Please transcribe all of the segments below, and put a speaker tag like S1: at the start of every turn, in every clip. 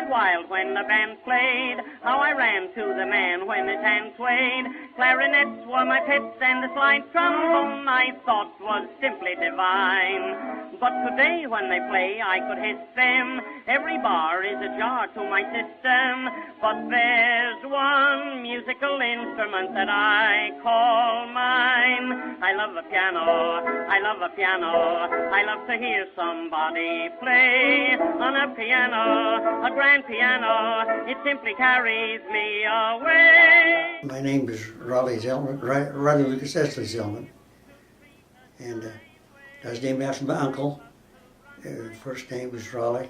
S1: wild when the band played. How I ran to the man when his hand swayed. Clarinets were my pets and the slide trombone I thought was simply divine. But today when they play I could hiss them. Every bar is a jar to my system. But there's one musical instrument that I call mine. I love a piano, I love a piano. I love to hear somebody play on a piano, a grand piano. It simply carries me away.
S2: My name is Raleigh Zellman, Riley Lucas Esley Zellman, and I was named after my uncle. First name was Raleigh.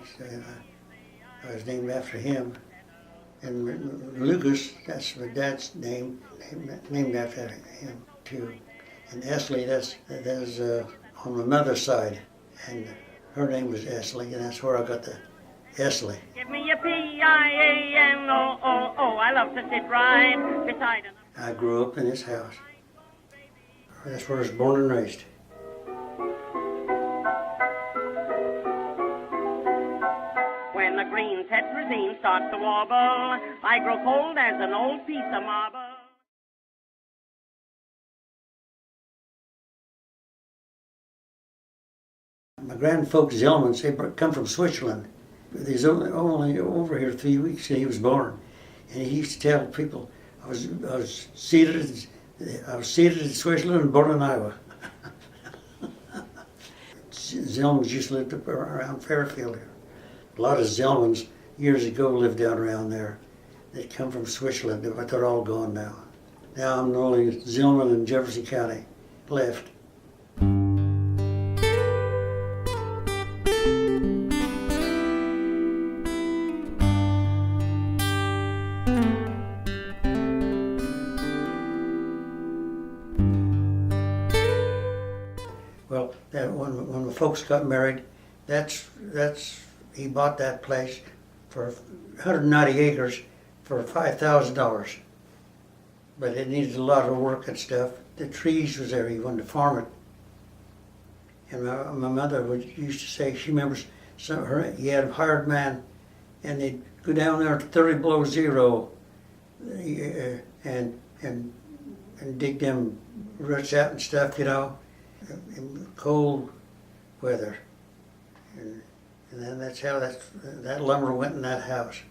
S2: I was named after him. And Lucas, that's my dad's name, named after him too. And Esley, that's on my mother's side, and her name was Esley, and that's where I got the Esley.
S1: Give me a P-I-A-N-O-O-O. I love to sit right beside him.
S2: I grew up in this house. That's where I was born and raised.
S1: When the green tetrazzine starts to wobble, I grow cold as an old piece of marble.
S2: My grandfolks Zellmans, they come from Switzerland. He was only over here 3 weeks and he was born. And he used to tell people, I was seated in Switzerland and born in Iowa. Zellmans just lived up around Fairfield here. A lot of Zellmans years ago lived down around there. They come from Switzerland, but they're all gone now. Now I'm the only Zellman in Jefferson County left. Well, when the folks got married, he bought that place for 190 acres for $5,000. But it needed a lot of work and stuff. The trees was there, he wanted to farm it. And my mother used to say, she remembers he had a hired man, and they'd go down there to 30 below zero and dig them roots out and stuff, you know, in cold weather. And then that's how that lumber went in that house.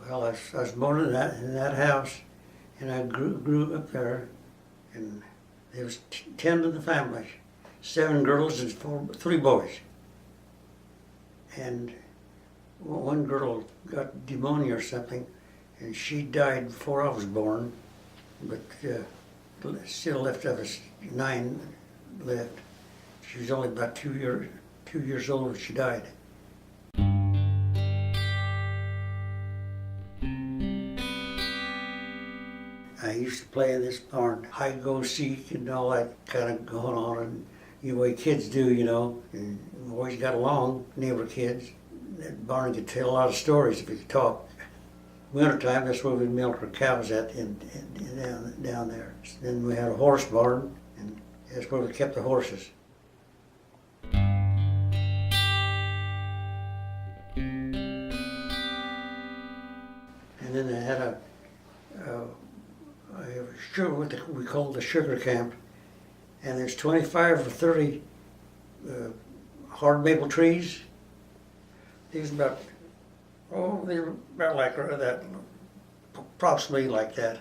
S2: Well, I was born in that house, and I grew up there, and there was 10 in the family, 7 girls and 3 boys. And one girl got pneumonia or something, and she died before I was born, but still left of us 9 left. She was only about 2 years old when she died. I used to play in this barn, hide go seek and all that kind of going on, and the way kids do, you know. And we always got along, neighbor kids. That barn could tell a lot of stories if we could talk. Wintertime, that's where we'd milk our cows at down there. Then we had a horse barn, and that's where we kept the horses. And then they had what we called the sugar camp, and there's 25 or 30 hard maple trees. These they were about like that, approximately like that.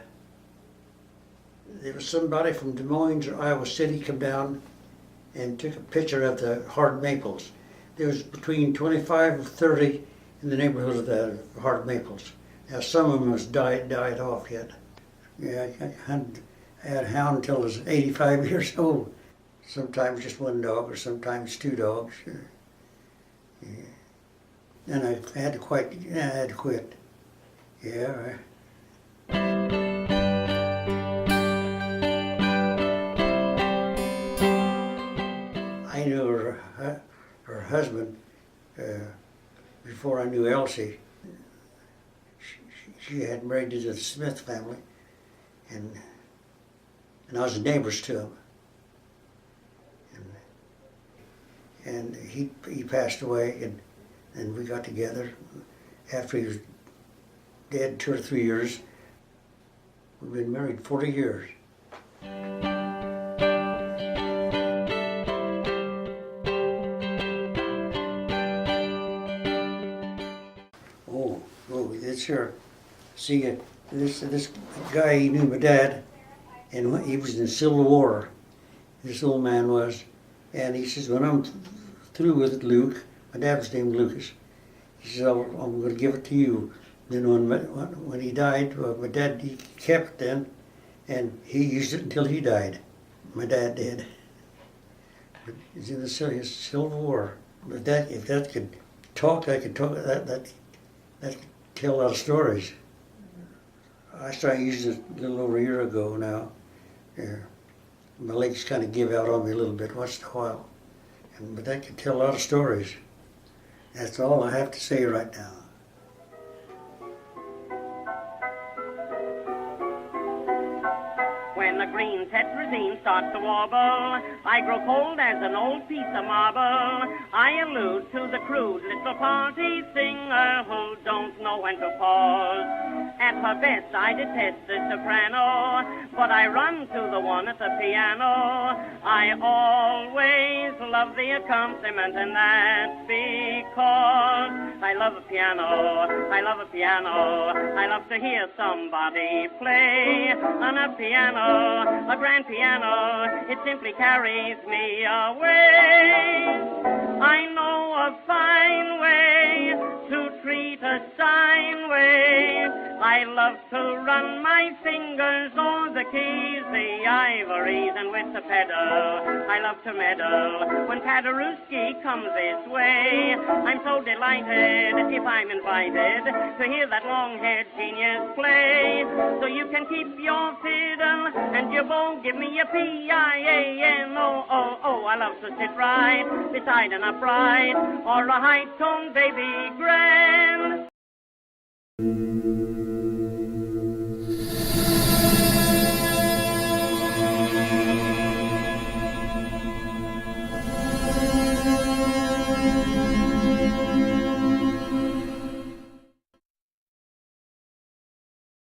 S2: There was somebody from Des Moines or Iowa City come down and took a picture of the hard maples. There was between 25 and 30 in the neighborhood of the hard maples. Now some of them has died off yet. Yeah, I had a hound until I was 85 years old. Sometimes just 1 dog, or sometimes 2 dogs. Yeah. Then I had to quit. Yeah. I knew her husband before I knew Elsie. She had married to the Smith family, and I was neighbors to him. and he passed away, and we got together after he was dead 2 or 3 years. We've been married 40 years. Oh, this here. See, this guy, he knew my dad, and he was in the Civil War. This old man was, and he says, when I'm through with it, Luke, my dad was named Lucas. He says, I'm going to give it to you. Then when he died, my dad, he kept it then, and he used it until he died. My dad did. But it's in the Civil War. But if that could talk, I could talk. That could tell a lot of stories. I started using it a little over a year ago now. Yeah. My legs kind of give out on me a little bit once in a while. But that could tell a lot of stories. That's all I have to say right now.
S1: When the green tetrazine starts to wobble, I grow cold as an old piece of marble. I allude to the crude little party singer who don't know when to pause. At her best, I detest the soprano, but I run to the one at the piano. I always love the accompaniment, and that's because I love a piano. I love a piano. I love to hear somebody play on a piano, a grand piano. It simply carries me away. I know a fine way to treat a Steinway. I love to run my fingers on the keys, the ivories, and with the pedal. I love to meddle when Paderewski comes this way. I'm so delighted if I'm invited to hear that long-haired genius play. So you can keep your fiddle and your bow, give me a piano. Oh, I love to sit right beside an upright or a high-tone baby grand.